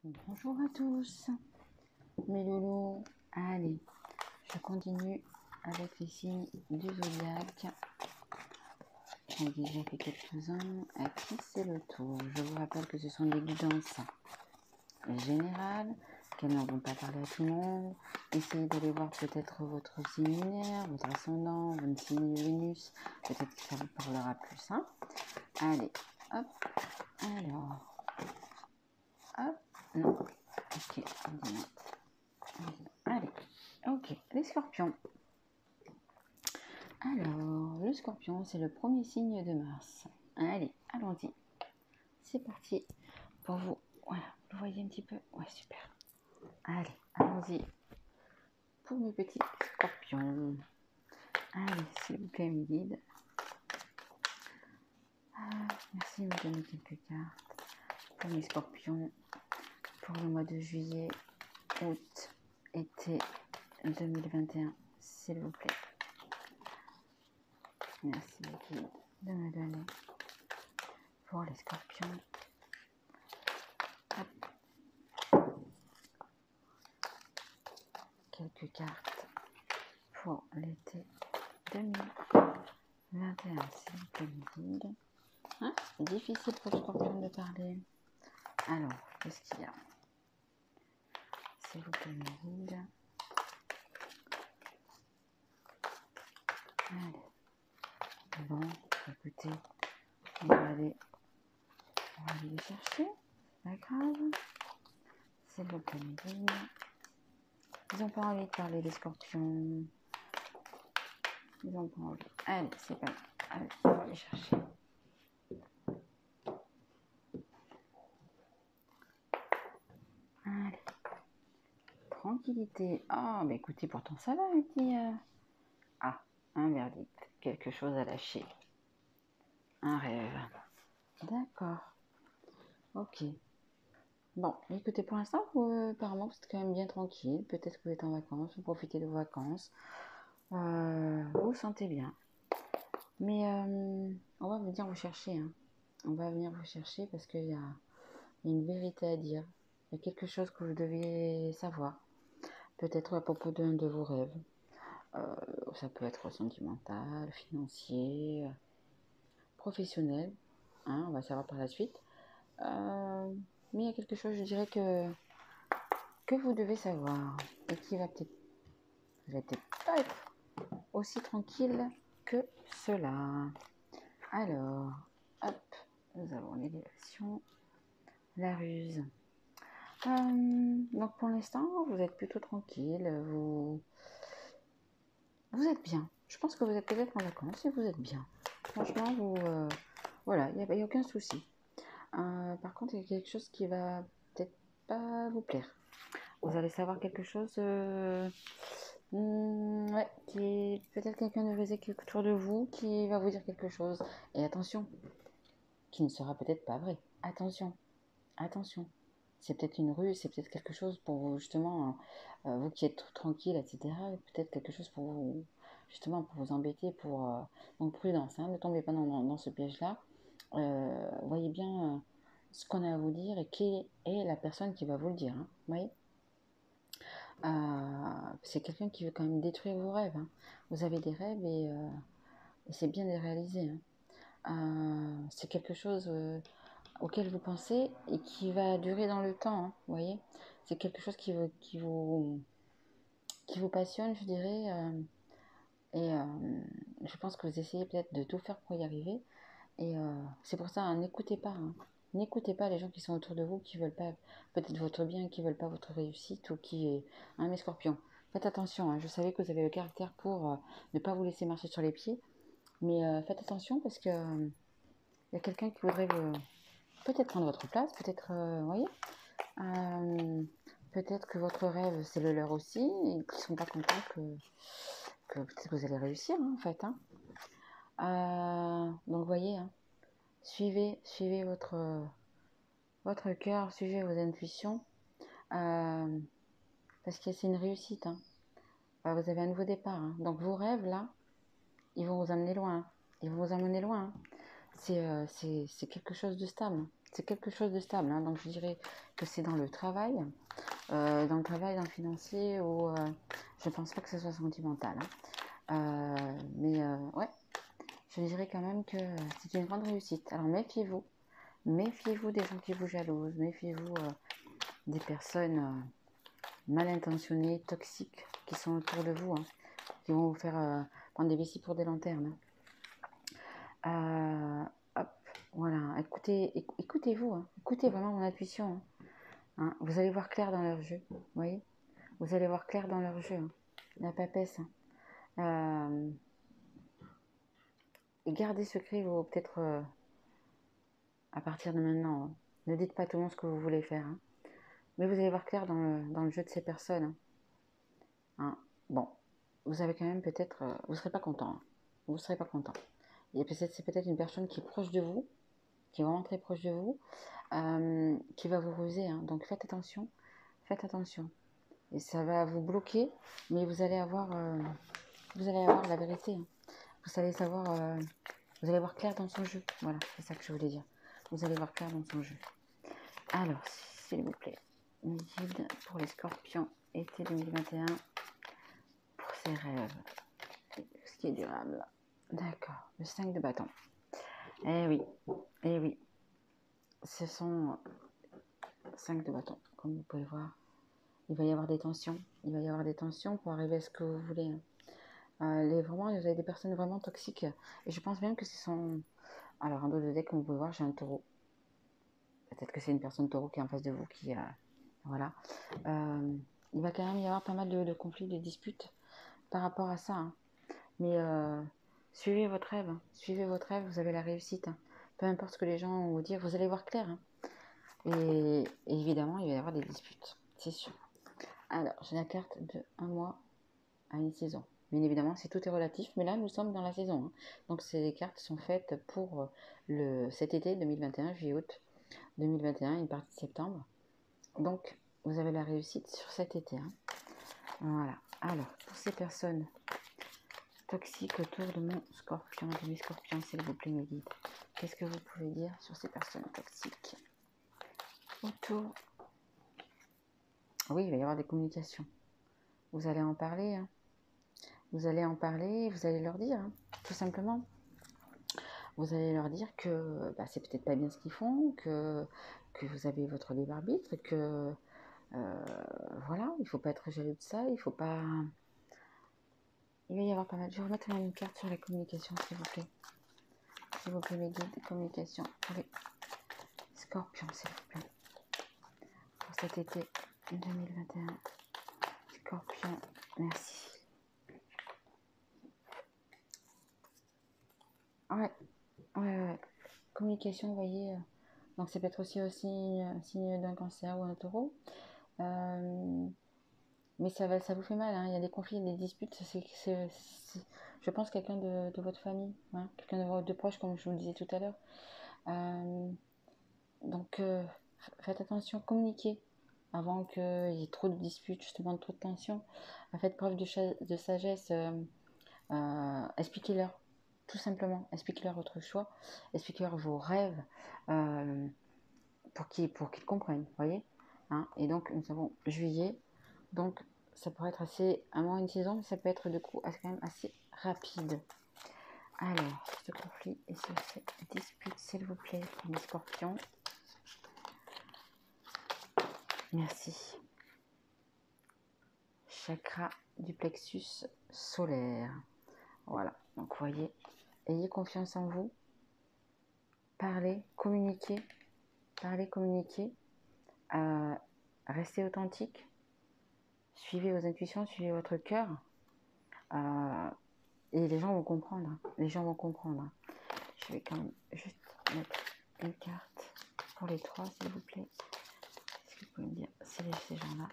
Bonjour à tous, mes loulous. Allez, je continue avec les signes du zodiaque. J'en ai déjà fait quelques-uns. À qui c'est le tour? Je vous rappelle que ce sont des guidances générales, qu'elles ne vont pas parler à tout le monde. Essayez d'aller voir peut-être votre signe lunaire, votre ascendant, votre signe Vénus. Peut-être que ça vous parlera plus. Hein. Allez, hop, alors, hop, non. Ok, allez, ok, les scorpions. Alors, le scorpion, c'est le premier signe de Mars. Allez, allons-y. C'est parti pour vous. Voilà, vous voyez un petit peu? Ouais, super. Allez, allons-y. Pour mes petits scorpions. Allez, s'il vous plaît, mes guides. Merci de me donner quelques cartes. Pour mes scorpions, pour le mois de juillet, août, été 2021, s'il vous plaît. Merci les guides de me donner pour les scorpions. Hop. Quelques cartes pour l'été 2021, s'il vous plaît, mes guides. Hein, c'est difficile pour le scorpion de parler. Alors, qu'est-ce qu'il y a? S'il vous plaît, mes guides. Allez. Bon, écoutez, on va aller les chercher. C'est pas grave. S'il vous plaît, mes guides. Ils n'ont pas envie de parler, les scorpions. Ils n'ont pas envie. Allez, c'est pas grave. Allez, on va les chercher. Allez. Tranquillité. Ah, bah écoutez, pourtant ça va, un petit... Ah, un verdict. Quelque chose à lâcher. Un rêve. D'accord. Ok. Bon, écoutez, pour l'instant, apparemment, vous êtes quand même bien tranquille. Peut-être que vous êtes en vacances, vous profitez de vos vacances. Vous vous sentez bien. Mais on va venir vous chercher. Hein. On va venir vous chercher parce qu'il y a une vérité à dire. Il y a quelque chose que vous devez savoir. Peut-être à propos d'un de vos rêves. Ça peut être sentimental, financier, professionnel. Hein, on va savoir par la suite. Mais il y a quelque chose, je dirais, que vous devez savoir et qui va peut-être pas être aussi tranquille que cela. Alors, hop, nous avons l'élévation, la ruse. Donc pour l'instant, vous êtes plutôt tranquille, vous êtes bien. Je pense que vous êtes peut-être en vacances et vous êtes bien. Franchement, voilà, il n'y a aucun souci. Par contre, il y a quelque chose qui va peut-être pas vous plaire. Vous allez savoir quelque chose, ouais, qui peut-être quelqu'un de vous est autour de vous qui va vous dire quelque chose. Et attention, qui ne sera peut-être pas vrai. Attention, attention. C'est peut-être une ruse, c'est peut-être quelque chose pour vous, justement, vous qui êtes tranquille, etc. Peut-être quelque chose pour vous, justement, pour vous embêter, donc prudence, hein, ne tombez pas dans ce piège-là. Voyez bien ce qu'on a à vous dire et qui est la personne qui va vous le dire. Hein, voyez, c'est quelqu'un qui veut quand même détruire vos rêves. Hein. Vous avez des rêves et c'est bien de les réaliser. Hein. C'est quelque chose auquel vous pensez et qui va durer dans le temps. Hein, vous voyez, c'est quelque chose qui vous passionne, je dirais. Et je pense que vous essayez peut-être de tout faire pour y arriver. Et c'est pour ça, hein, n'écoutez pas. Hein. N'écoutez pas les gens qui sont autour de vous, qui veulent pas peut-être votre bien, qui veulent pas votre réussite ou qui... Hein, mes scorpions, faites attention. Hein. Je savais que vous avez le caractère pour ne pas vous laisser marcher sur les pieds. Mais faites attention parce que y a quelqu'un qui voudrait peut-être prendre votre place, peut-être, voyez, peut-être que votre rêve, c'est le leur aussi, et qu'ils ne sont pas contents que peut-être que vous allez réussir, hein, en fait. Hein. Donc, voyez, hein, suivez votre cœur, suivez vos intuitions, parce que c'est une réussite. Hein. Vous avez un nouveau départ. Hein. Donc, vos rêves, là, ils vont vous amener loin. Hein. Ils vont vous emmener loin. Hein. C'est quelque chose de stable. c'est quelque chose de stable, hein, donc je dirais que c'est dans le travail, dans le financier, ou je pense pas que ce soit sentimental. Hein. Mais ouais, je dirais quand même que c'est une grande réussite. Alors méfiez-vous. Méfiez-vous des gens qui vous jalousent. Méfiez-vous des personnes mal intentionnées, toxiques, qui sont autour de vous, hein, qui vont vous faire prendre des vessies pour des lanternes. Hop, voilà. Écoutez-vous. Hein. Écoutez vraiment mon intuition. Hein. Hein. Vous allez voir clair dans leur jeu. Vous voyez? Vous allez voir clair dans leur jeu. Hein. La papesse. Hein. Et gardez secret, vous, peut-être à partir de maintenant. Hein. Ne dites pas à tout le monde ce que vous voulez faire. Hein. Mais vous allez voir clair dans le jeu de ces personnes. Hein. Hein. Bon, vous avez quand même peut-être... vous ne serez pas content. Hein. Vous ne serez pas content. Et c'est peut-être une personne qui est proche de vous, qui est vraiment très proche de vous, qui va vous ruser. Hein. Donc faites attention. Faites attention. Et ça va vous bloquer, mais vous allez avoir la vérité. Hein. Vous allez savoir... vous allez voir clair dans son jeu. Voilà, c'est ça que je voulais dire. Vous allez voir clair dans son jeu. Alors, s'il vous plaît, une guide pour les scorpions, été 2021, pour ses rêves. Ce qui est durable. D'accord, le 5 de bâton. Eh oui, eh oui. Ce sont 5 de bâton, comme vous pouvez voir. Il va y avoir des tensions. Il va y avoir des tensions pour arriver à ce que vous voulez. Vraiment, vous avez des personnes vraiment toxiques. Et je pense même que ce sont... Alors, en dos de deck, comme vous pouvez voir, j'ai un taureau. Peut-être que c'est une personne taureau qui est en face de vous, qui... voilà. Il va quand même y avoir pas mal de conflits, de disputes par rapport à ça. Hein. Mais suivez votre rêve. Hein. Suivez votre rêve, vous avez la réussite. Hein. Peu importe ce que les gens vont vous dire, vous allez voir clair. Hein. Et évidemment, il va y avoir des disputes. C'est sûr. Alors, j'ai la carte de 1 mois à une saison. Bien évidemment, tout est relatif, mais là, nous sommes dans la saison. Hein. Donc, ces cartes sont faites pour cet été 2021, juillet-août 2021, une partie de septembre. Donc, vous avez la réussite sur cet été. Hein. Voilà. Alors, pour ces personnes toxiques autour de mon scorpion, de mes scorpions, s'il vous plaît, mes guides, qu'est-ce que vous pouvez dire sur ces personnes toxiques autour? Oui, il va y avoir des communications. Vous allez en parler. Hein. Vous allez en parler, vous allez leur dire, hein, tout simplement. Vous allez leur dire que c'est peut-être pas bien ce qu'ils font, que vous avez votre libre arbitre, que voilà, il ne faut pas être jaloux de ça, il faut pas... Il va y avoir pas mal. Je vais remettre une carte sur la communication, s'il vous plaît. S'il vous plaît, mes guides, communication pour les scorpions, s'il vous plaît. Pour cet été 2021. Scorpion, merci. Ouais. Communication, vous voyez. Donc, ça peut être aussi un signe d'un cancer ou un taureau. Mais ça vous fait mal. Hein. Il y a des conflits, des disputes. Je pense quelqu'un de votre famille. Hein. Quelqu'un de proche, comme je vous le disais tout à l'heure. Donc, faites attention, communiquez avant qu'il y ait trop de disputes, justement, trop de tensions. Faites preuve de sagesse. Expliquez-leur. Tout simplement, expliquez-leur votre choix, expliquez-leur vos rêves pour qu'ils comprennent, vous voyez. Hein. Et donc, nous avons juillet, donc ça pourrait être assez, à moins une saison, mais ça peut être du coup quand même assez rapide. Alors, ce conflit et cette dispute, s'il vous plaît, pour les scorpions. Merci. Chakra du plexus solaire. Voilà, donc vous voyez, ayez confiance en vous. Parlez, communiquez, restez authentique, suivez vos intuitions, suivez votre cœur, et les gens vont comprendre. Les gens vont comprendre. Je vais quand même juste mettre une carte pour les trois, s'il vous plaît. Est-ce que vous pouvez me dire, c'est ces gens-là?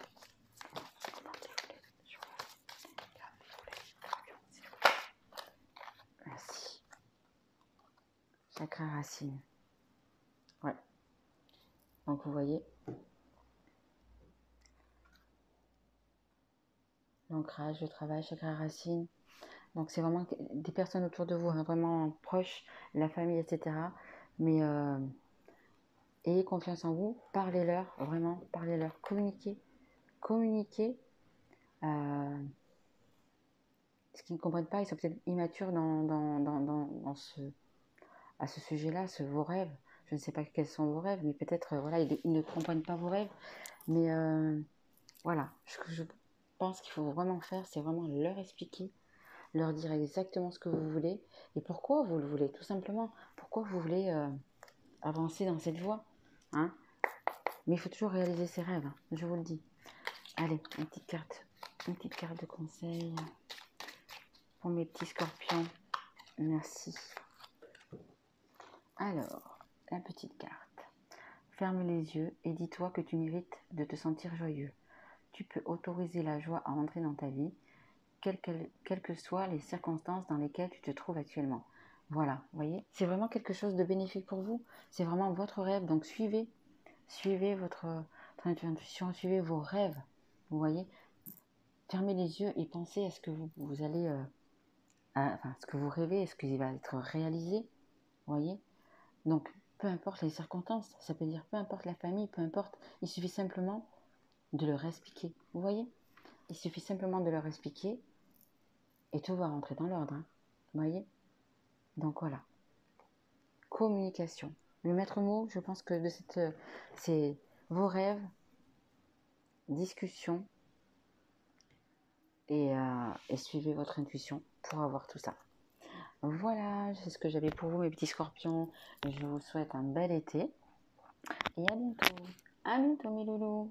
Merci. Chakra racine. Ouais. Donc vous voyez, l'ancrage, le travail, chakra racine. Donc c'est vraiment des personnes autour de vous, hein, vraiment proches, la famille, etc. Mais ayez confiance en vous, parlez-leur, vraiment, parlez-leur, communiquez. Communiquez. Ce qu'ils ne comprennent pas, ils sont peut-être immatures à ce sujet-là, vos rêves. Je ne sais pas quels sont vos rêves, mais peut-être, voilà, ils ne comprennent pas vos rêves. Mais voilà, ce que je pense qu'il faut vraiment faire, c'est vraiment leur expliquer, leur dire exactement ce que vous voulez et pourquoi vous le voulez, tout simplement. Pourquoi vous voulez avancer dans cette voie, hein. Mais il faut toujours réaliser ses rêves, hein, je vous le dis. Allez, une petite carte de conseil pour mes petits scorpions. Merci. Alors, la petite carte. Ferme les yeux et dis-toi que tu mérites de te sentir joyeux. Tu peux autoriser la joie à entrer dans ta vie, quelles que soient les circonstances dans lesquelles tu te trouves actuellement. Voilà, vous voyez, c'est vraiment quelque chose de bénéfique pour vous. C'est vraiment votre rêve, donc suivez votre intuition, suivez vos rêves. Vous voyez, fermez les yeux et pensez à ce que vous allez, ce que vous rêvez, est-ce qu'il va être réalisé. Vous voyez, donc peu importe les circonstances, ça peut dire peu importe la famille, peu importe, il suffit simplement de leur expliquer. Vous voyez, il suffit simplement de leur expliquer et tout va rentrer dans l'ordre. Hein. Vous voyez, donc voilà. Communication. Le maître mot, je pense que c'est vos rêves, discussion et suivez votre intuition pour avoir tout ça. Voilà, c'est ce que j'avais pour vous mes petits scorpions. Je vous souhaite un bel été et à bientôt. À bientôt mes loulous.